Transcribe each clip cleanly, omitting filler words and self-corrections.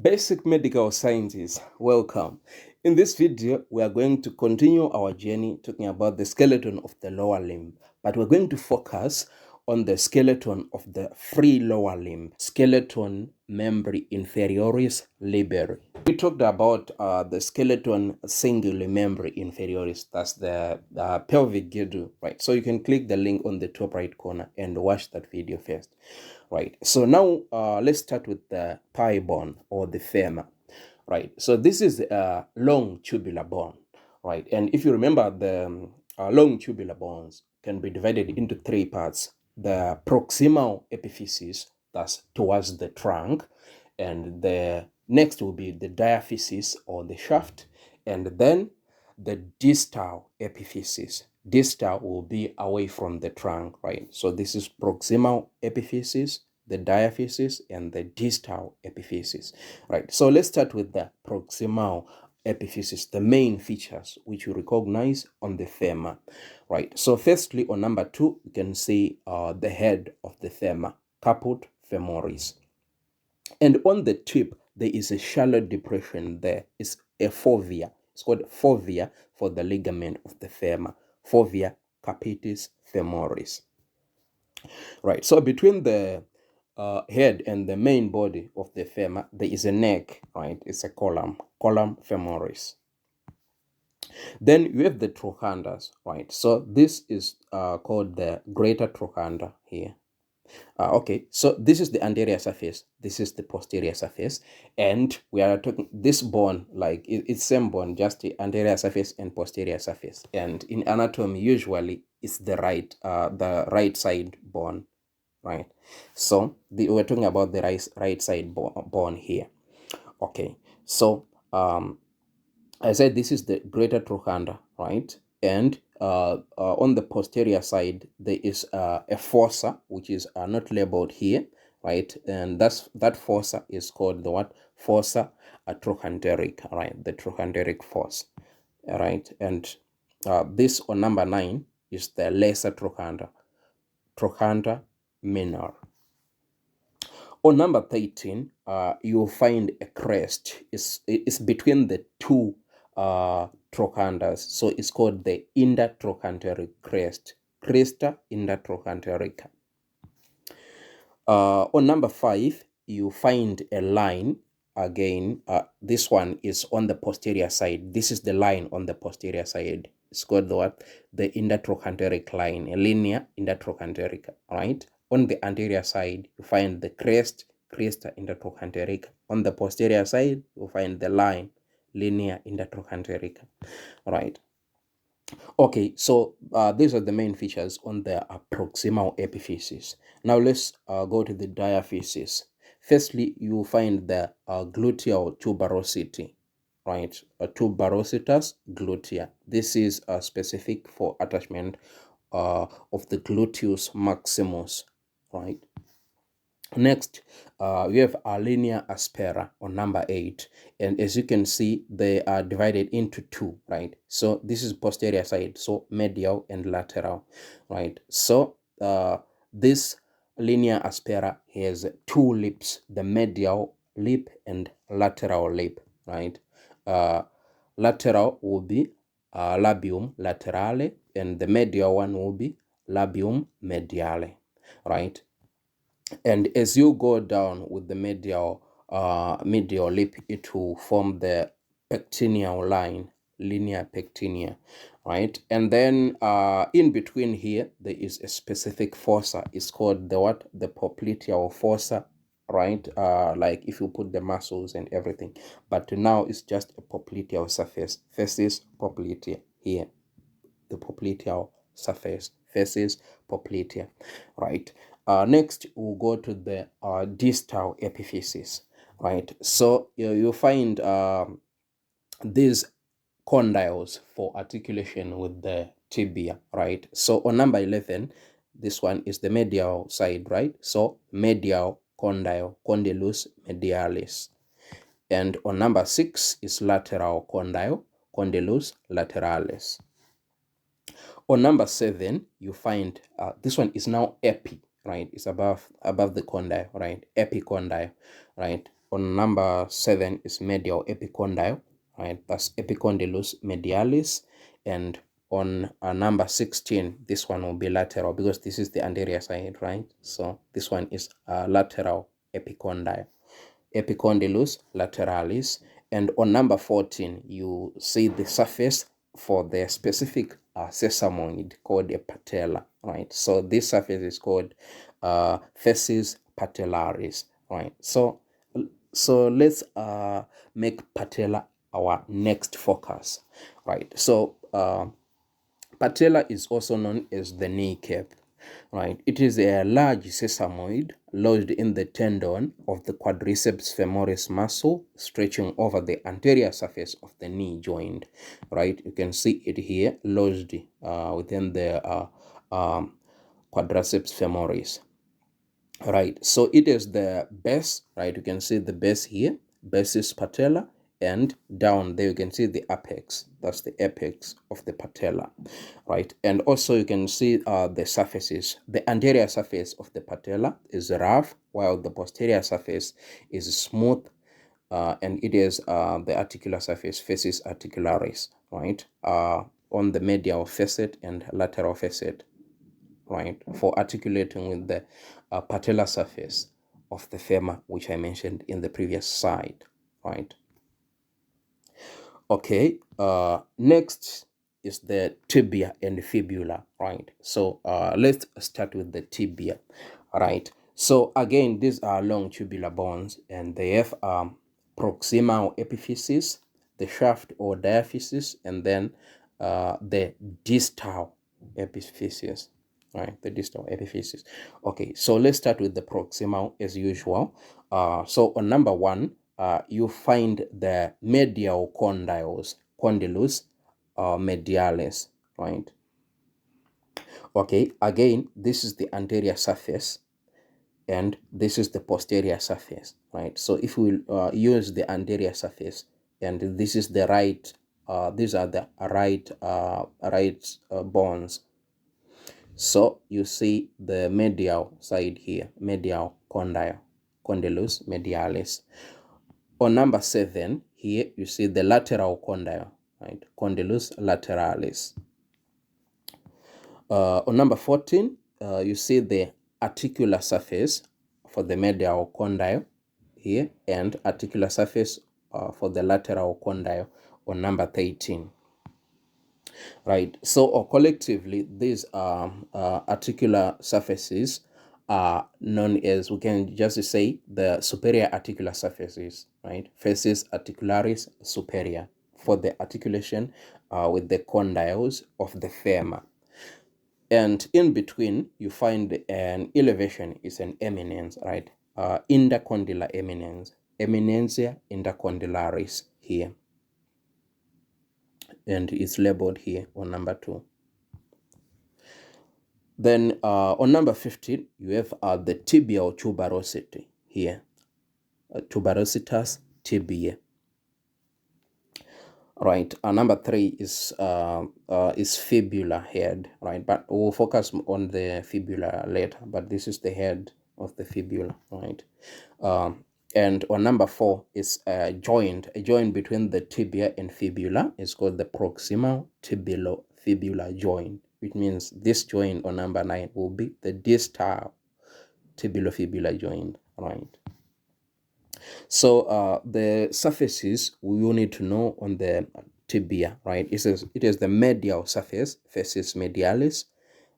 Basic medical sciences, welcome. In this video, we are going to continue our journey talking about the skeleton of the lower limb, but we're going to focus on the skeleton of the free lower limb, skeleton membri inferioris liberi. We talked about the skeleton singuli membri inferioris, that's the pelvic girdle, right? So you can click the link on the top right corner and watch that video first. Right, so now let's start with the thigh bone or the femur. Right, so this is a long tubular bone, right? And if you remember, the long tubular bones can be divided into three parts: the proximal epiphysis, that's towards the trunk, and the next will be the diaphysis or the shaft, and then the distal epiphysis. Distal will be away from the trunk, right? So this is proximal epiphysis, the diaphysis, and the distal epiphysis, right? So let's start with the proximal epiphysis, the main features which you recognize on the femur, right? So firstly, on number 2, you can see the head of the femur, caput femoris. And on the tip, there is a shallow depression there. It's a fovea. It's called fovea for the ligament of the femur. Fovea capitis femoris. Right, so between the head and the main body of the femur, there is a neck, right? It's a column femoris. Then you have the trochanters, right? So this is called the greater trochanter here. Okay, so this is the anterior surface, this is the posterior surface, and we are talking this bone, like it's same bone, just the anterior surface and posterior surface. And in anatomy, usually it's the right side bone, right? So we're talking about the right side bone here. Okay, so I said this is the greater trochanter, right? And on the posterior side, there is a fossa, which is not labeled here, right? And that fossa is called the what? Fossa trochanteric, right? The trochanteric fossa, right? And this on number 9 is the lesser trochanter, trochanter minor. On number 13, you'll find a crest. It's between the two trochanters, so it's called the intertrochanteric crest, cresta intertrochanterica. On number 5, you find a line again. This one is on the posterior side. This is the line on the posterior side. It's called the what? The intertrochanteric line, a linear intertrochanterica, right? On the anterior side, you find the crest, cresta intertrochanterica. On the posterior side, you find the line, linear intertrochanterica, right? Okay, so these are the main features on the proximal epiphysis. Now let's go to the diaphysis. Firstly, you will find the gluteal tuberosity, right? Tuberositas glutea. This is specific for attachment of the gluteus maximus, right? Next, we have our linea aspera on number 8, and as you can see, they are divided into two, right? So this is posterior side, so medial and lateral, right? So this linea aspera has two lips, the medial lip and lateral lip, right? Lateral will be labium laterale, and the medial one will be labium mediale, right? And as you go down with the medial lip, it will form the pectineal line, linear pectinea, right? And then in between here, there is a specific fossa. It's called the what? The popliteal fossa, right? Like if you put the muscles and everything. But now it's just a popliteal surface. Faces poplitea here. The popliteal surface, faces poplitea, right? Next, we'll go to the distal epiphysis, right? So you find these condyles for articulation with the tibia, right? So on number 11, this one is the medial side, right? So medial condyle, condylus medialis. And on number 6 is lateral condyle, condylus lateralis. On number 7, you find this one is now epi, right? It's above the condyle, right? Epicondyle, right? on number 7 is medial epicondyle, right? That's epicondylus medialis. And on number 16, this one will be lateral, because this is the anterior side, right? So this one is lateral epicondyle, epicondylus lateralis. And on number 14, you see the surface for the specific sesamoid called a patella, right? So this surface is called fasces patellaris, right? So let's make patella our next focus, right? So patella is also known as the kneecap, right? It is a large sesamoid lodged in the tendon of the quadriceps femoris muscle, stretching over the anterior surface of the knee joint, right? You can see it here, lodged within the quadriceps femoris, right? So it is the base, right? You can see the base here, basis patella, and down there you can see the apex. That's the apex of the patella, right? And also you can see the surfaces. The anterior surface of the patella is rough, while the posterior surface is smooth, and it is the articular surface, fasces articularis, right? On the medial facet and lateral facet, right, for articulating with the patellar surface of the femur, which I mentioned in the previous slide, right? Okay, next is the tibia and fibula, right? So let's start with the tibia, right? So again, these are long tubular bones, and they have proximal epiphysis, the shaft or diaphysis, and then the distal epiphysis, right? The distal epiphysis. Okay, so let's start with the proximal as usual. So on number 1, you find the medial condylus medialis, right? Okay, again, this is the anterior surface, and this is the posterior surface, right? So if we use the anterior surface, and this is the right, these are the right bones. So you see the medial side here, medial condylus medialis. On number 7, here you see the lateral condyle, right? Condylus lateralis. On number 14, you see the articular surface for the medial condyle here, and articular surface for the lateral condyle on number 13. Right, so collectively, these articular surfaces are known as, we can just say, the superior articular surfaces, right? Fasces articularis superior, for the articulation with the condyles of the femur. And in between, you find an elevation, is an eminence, right? Intercondylar eminence, eminentia intercondylaris here, and it's labeled here on number 2. Then on number 15, you have the tibial tuberosity here, tuberositas tibiae. Right, number 3 is fibula head, right? But we'll focus on the fibula later. But this is the head of the fibula, right? And on number 4 is a joint between the tibia and fibula. It's called the proximal tibulo-fibula joint, which means this joint on number 9 will be the distal tibulo-fibula joint, right? So the surfaces we will need to know on the tibia, right? It is the medial surface, fasces medialis,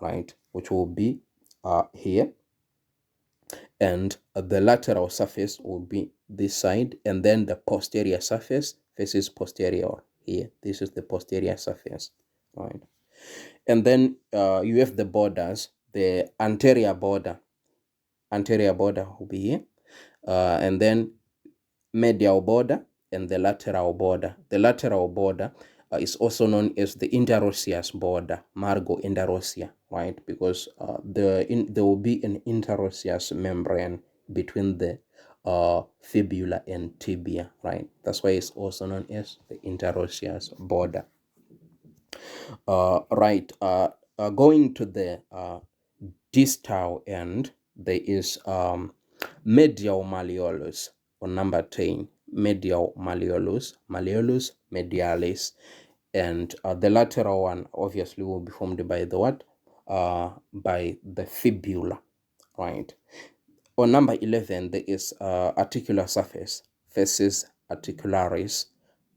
right, which will be here, and the lateral surface will be this side, and then the posterior surface, fasces posterior here. This is the posterior surface, right? And then you have the borders. The anterior border will be here, and then medial border and the lateral border. The lateral border is also known as the interosseous border, margo interossia, right? Because there will be an interosseous membrane between the fibula and tibia, right? That's why it's also known as the interosseous border. Right, going to the distal end, there is medial malleolus, or number 10, medial malleolus, malleolus medialis, and the lateral one obviously will be formed by the what? By the fibula, right? On number 11, there is articular surface, facies articularis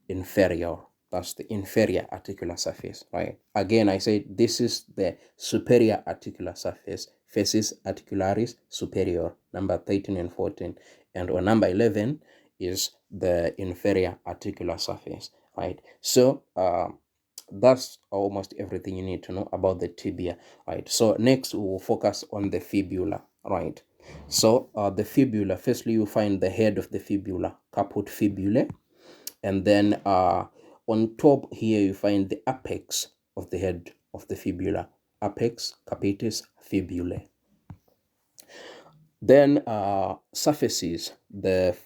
inferior. That's the inferior articular surface, right? Again, I said this is the superior articular surface, facies articularis superior, number 13 and 14. And on number 11 is the inferior articular surface, right? So that's almost everything you need to know about the tibia, right? So next we will focus on the fibula, right? So the fibula, firstly you find the head of the fibula, caput fibulae, and then on top here you find the apex of the head of the fibula, apex capitis fibulae. Then surfaces, the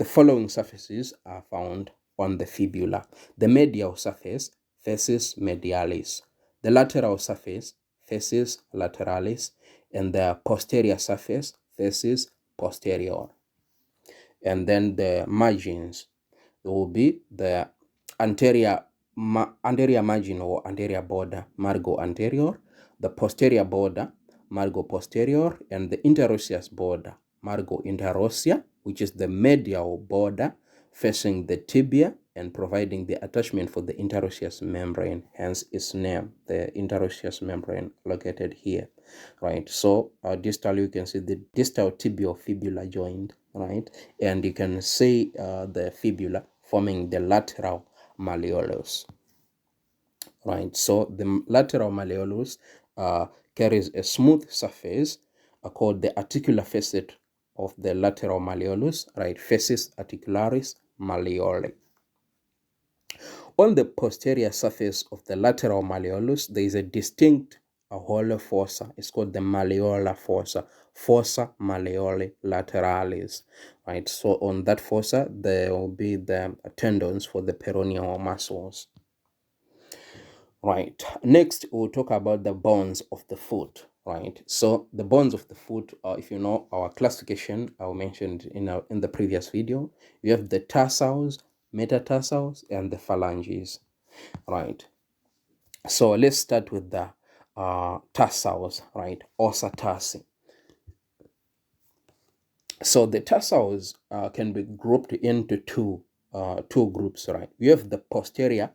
following surfaces are found on the fibula: the medial surface, facies medialis; the lateral surface, facies lateralis; and the posterior surface, facies posterior. And then the margins, it will be the anterior margin or anterior border, margo anterior; the posterior border, margo posterior; and the interosseous border, margo interossea, which is the medial border facing the tibia and providing the attachment for the interosseous membrane, hence its name, the interosseous membrane located here, right? So distally you can see the distal tibial fibula joint, right? And you can see the fibula forming the lateral malleolus, right? So the lateral malleolus carries a smooth surface called the articular facet of the lateral malleolus, right? Facies articularis malleoli. On the posterior surface of the lateral malleolus, there is a distinct hollow fossa. It's called the malleolar fossa, fossa malleoli lateralis, right? So on that fossa, there will be the tendons for the peroneal muscles. Right. Next, we'll talk about the bones of the foot, right? So the bones of the foot, if you know our classification, I mentioned in the previous video, you have the tarsals, metatarsals, and the phalanges, right? So let's start with the tarsals, right? Ossa tarsi. So the tarsals can be grouped into two groups, right? You have the posterior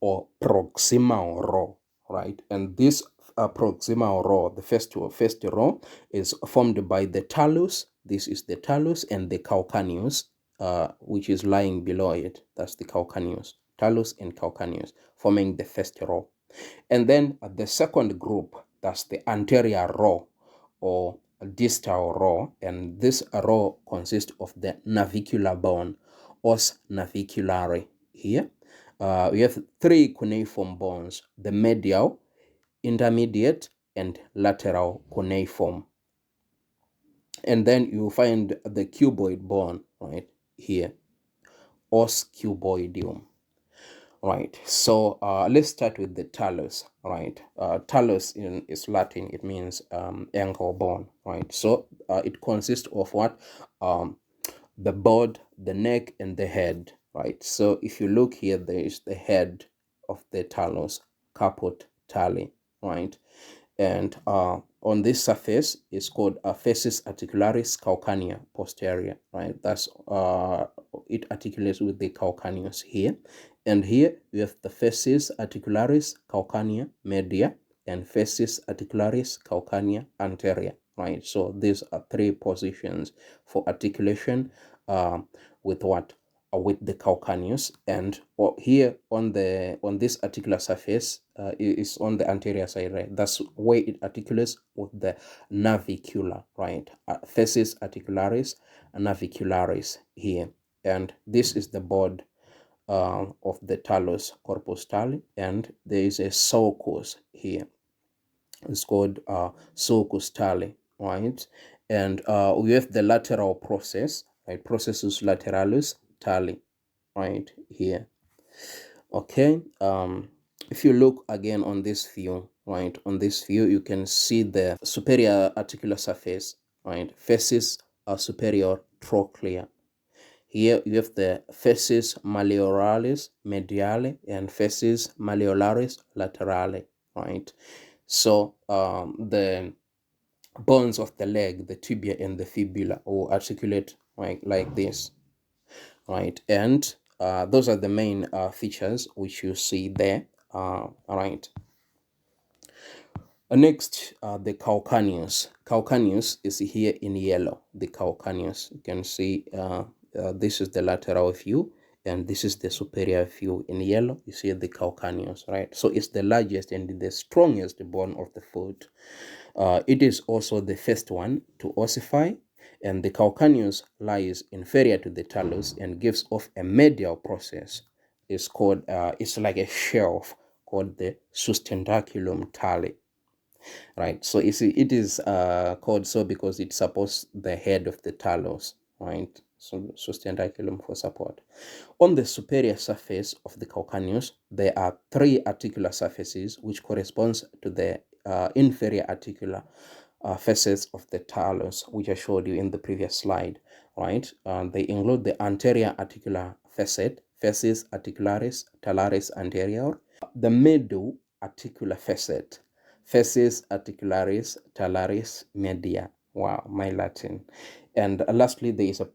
or proximal row, right? And this proximal row, the first row, is formed by the talus. This is the talus, and the calcaneus, which is lying below it. That's the calcaneus, talus and calcaneus, forming the first row. And then the second group, that's the anterior row or distal row, and this row consists of the navicular bone, os naviculare. Here we have three cuneiform bones: the medial, intermediate, and lateral cuneiform. And then you find the cuboid bone right here, os cuboidium. Right, so let's start with the talus, right? Talus is Latin, it means ankle bone, right? So it consists of what? The board, the neck, and the head, right? So if you look here, there is the head of the talus, caput tali, right? And on this surface is called facies articularis calcanea posterior, right? That's it articulates with the calcaneus here. And here we have the facies articularis calcanea media and facies articularis calcanea anterior, right? So these are three positions for articulation with what? With the calcaneus. And here on this articular surface is on the anterior side, right? That's where it articulates with the navicular, right? Facies articularis navicularis here. And this is the board of the talus, corpus tali, and there is a sulcus here. It's called sulcus tali, right? And we have the lateral process, right? Processus lateralis tali, right here. Okay. If you look again on this view, right? On this view, you can see the superior articular surface, right? Facies superior trochlea. Here you have the fasces malleolaris mediale and fasces malleolaris laterale, right? So the bones of the leg, the tibia and the fibula, will articulate like this, right? And those are the main features which you see there, right? Next, the calcaneus. Calcaneus is here in yellow. The calcaneus, you can see this is the lateral view and this is the superior view in yellow. You see the calcaneus, right? So it's the largest and the strongest bone of the foot. It is also the first one to ossify, and the calcaneus lies inferior to the talus and gives off a medial process. It's called, it's like a shelf called the sustentaculum tali. Right, so you see, it is called so because it supports the head of the talus, right? So sustentaculum for support. On the superior surface of the calcaneus, there are three articular surfaces which corresponds to the inferior articular facets of the talus, which I showed you in the previous slide, right? They include the anterior articular facet, fasces articularis talaris anterior, the middle articular facet, fasces articularis talaris media. Wow, my Latin. And lastly, there is a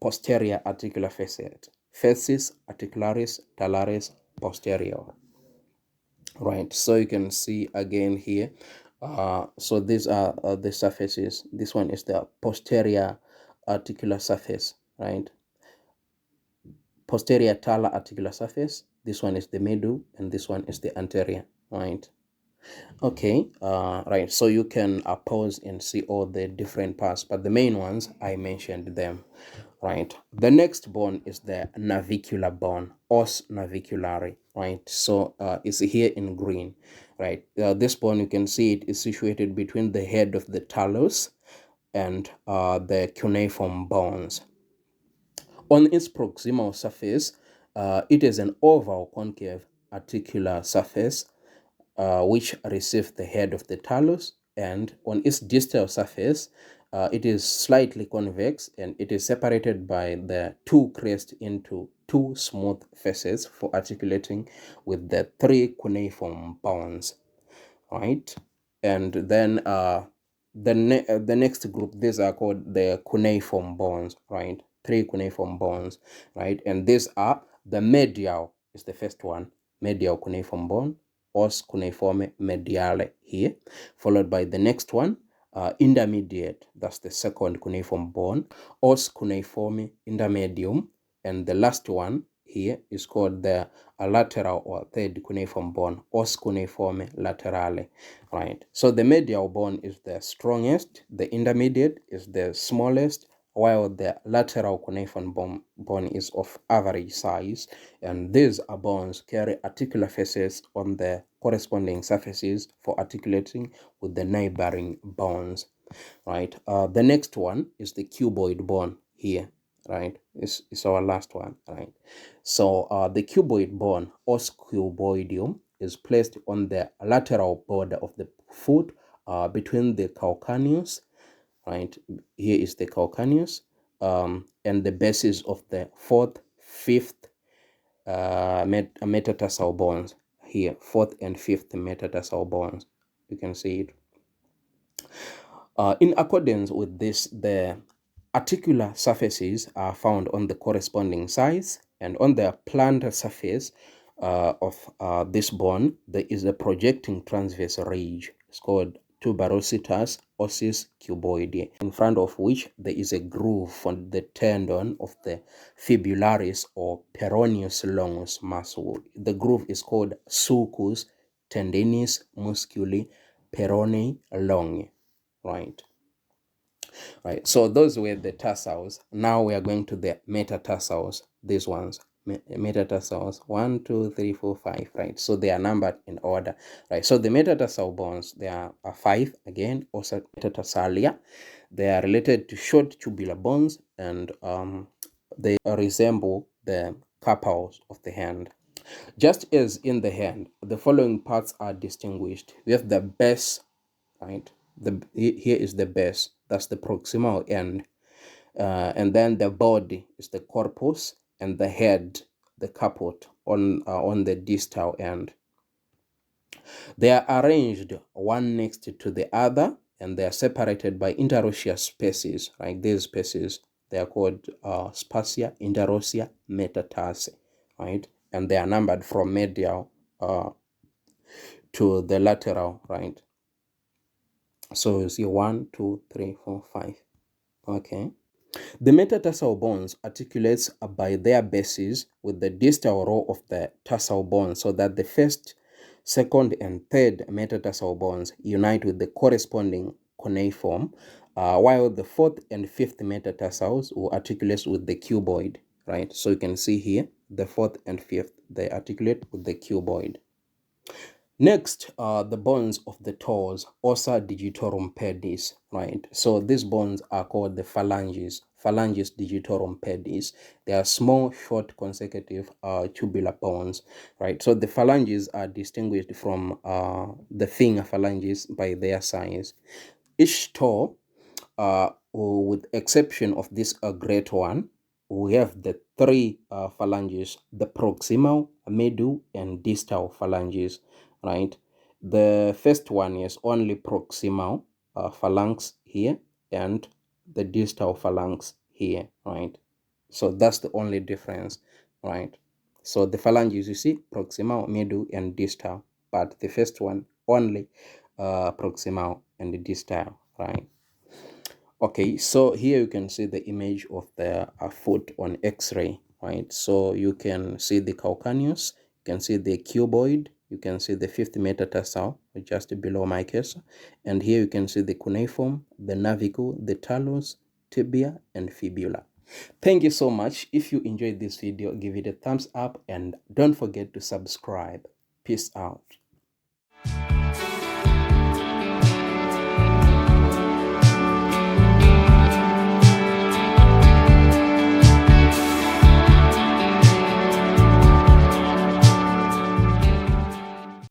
posterior articular facet, fasces articularis talaris posterior. Right, so you can see again here. So these are the surfaces. This one is the posterior articular surface, right? Posterior talar articular surface. This one is the middle, and this one is the anterior, right? Okay, right, so you can pause and see all the different parts, but the main ones, I mentioned them, right? The next bone is the navicular bone, os naviculare, right? So it's here in green, right? This bone, you can see it is situated between the head of the talus and the cuneiform bones. On its proximal surface, it is an oval concave articular surface which receives the head of the talus, and on its distal surface, it is slightly convex and it is separated by the two crests into two smooth faces for articulating with the three cuneiform bones, right? And then the next group, these are called the cuneiform bones, right? Three cuneiform bones, right? And these are the medial is the first one, medial cuneiform bone, os cuneiforme mediale here, followed by the next one, intermediate, that's the second cuneiform bone, os cuneiforme intermedium, and the last one here is called the lateral or third cuneiform bone, os cuneiforme laterale, right? So the medial bone is the strongest, the intermediate is the smallest, while the lateral cuneiform bone is of average size, and these bones carry articular faces on the corresponding surfaces for articulating with the neighboring bones, right? The next one is the cuboid bone here, right? It's our last one, right? So the cuboid bone, os cuboidium, is placed on the lateral border of the foot between the calcaneus, right? Here is the calcaneus, and the bases of the fourth, fifth metatarsal bones here, fourth and fifth metatarsal bones. You can see it. In accordance with this, the articular surfaces are found on the corresponding sides, and on the plantar surface of this bone, there is a projecting transverse ridge. It's called tuberositas ossis cuboidea, in front of which there is a groove for the tendon of the fibularis or peroneus longus muscle. The groove is called sulcus tendinis musculi peronei longi, right? Right, so those were the tarsals. Now we are going to the metatarsals. These ones, metatarsals, 1, 2, 3, 4, 5, right? So they are numbered in order, right? So the metatarsal bones, there are 5 again, also metatarsalia. They are related to short tubular bones, and they resemble the carpals of the hand. Just as in the hand, the following parts are distinguished. We have the base, right? Here is the base, that's the proximal end. and then the body is the corpus, and the head, the caput, on the distal end. They are arranged one next to the other, and they are separated by interosseous spaces. Right, these spaces, they are called spacia interossia metatarsi. Right, and they are numbered from medial to the lateral. Right, so you see 1, 2, 3, 4, 5. Okay. The metatarsal bones articulates by their bases with the distal row of the tarsal bones, so that the first, second, and third metatarsal bones unite with the corresponding cuneiform, while the fourth and fifth metatarsals will articulate with the cuboid. Right, so you can see here the fourth and fifth, they articulate with the cuboid. Next, the bones of the toes, ossa digitorum pedis, right? So these bones are called the phalanges, phalanges digitorum pedis. They are small, short, consecutive tubular bones, right? So the phalanges are distinguished from the finger phalanges by their size. Each toe, with exception of this great one, we have the three phalanges: the proximal, middle, and distal phalanges, right? The first one is only proximal phalanx here, and the distal phalanx here, right? So that's the only difference, right? So the phalanges, you see, proximal, middle, and distal, but the first one only proximal and distal, right? Okay, so here you can see the image of the foot on X-ray, right? So you can see the calcaneus, you can see the cuboid, you can see the fifth metatarsal just below my cursor, and here you can see the cuneiform, the navicle, the talus, tibia, and fibula. Thank you so much. If you enjoyed this video, give it a thumbs up and don't forget to subscribe. Peace out.